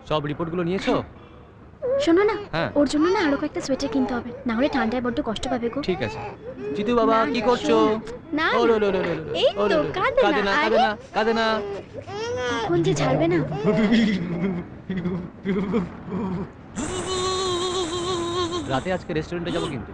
সব রিপোর্টগুলো নিয়েছো? শোনো না, হ্যাঁ ওর জন্য না আরো কয়েকটা সোয়েটার কিনতে হবে, না হলে ঠান্ডায় বড্ড কষ্ট পাবে গো। ঠিক আছে। জিতু বাবা না, কি না, করছো? না ও না, লো লো লো লো লো, এই ও লো তো লো, কাঁদে কাঁদে না, না কাঁদে আরে না কাঁদে না। কখন যে ছাড়বে না। রাতে আজকে রেস্টুরেন্টে যাবো কিন্তু।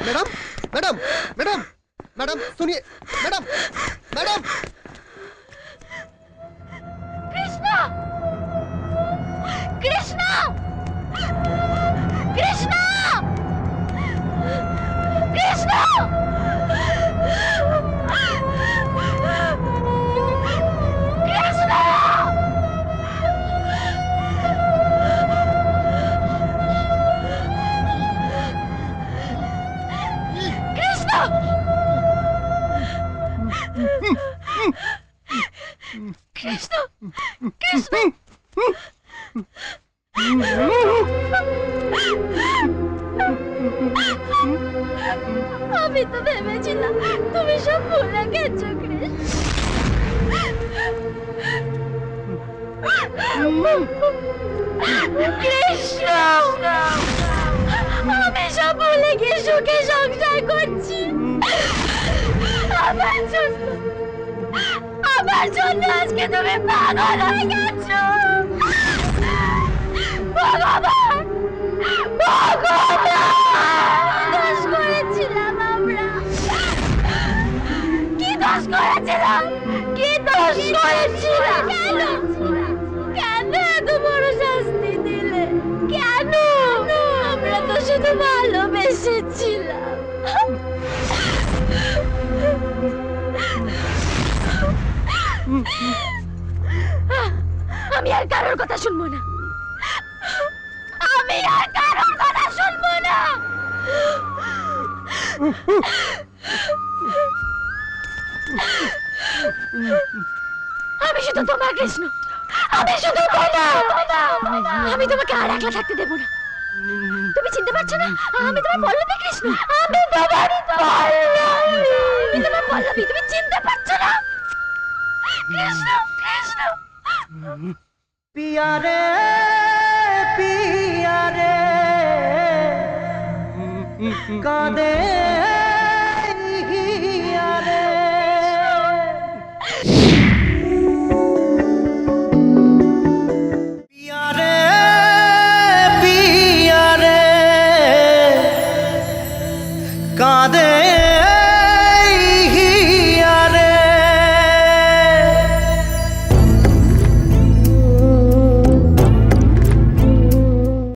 मैडम मैडम मैडम मैडम सुनिए मैडम मैडम कृष्णा कृष्णा कृष्णा कृष्णा कृष्णा कृष्णा আমি তো ভেবেছিলাম তুমি সব ভুলে গেছো কৃষ্ণ। আমি সব ভুলে গিয়ে সুখে সংসার করছি। আমার জন্য আজকে তুমি পাগল হয়ে গেছো। ভগবান ভগবান দোষ করেছিলাম আমরা। কি দোষ করেছিলাম? কি দোষ করেছিলাম? কেন কেন এত বড় শাস্তি দিলে? কেন? আমরা তো শুধু ভালোবেসেছিলাম। আমি আর কারোর কথা শুনবো না। আমি আর কারোর কথা শুনবো না। আমি শুধু তোমার কৃষ্ণ, আমি শুধু তোমার। আমি তোমাকে আর একলা থাকতে দেবো না। তুমি চিনতে পারছো না আমি তোমার পল্লবী কৃষ্ণ। আমি তোমার পল্লবী। আমি তোমার পল্লবী, তুমি চিনতে পারছো না? কৃষ্ণ কৃষ্ণ। पिया रे कादे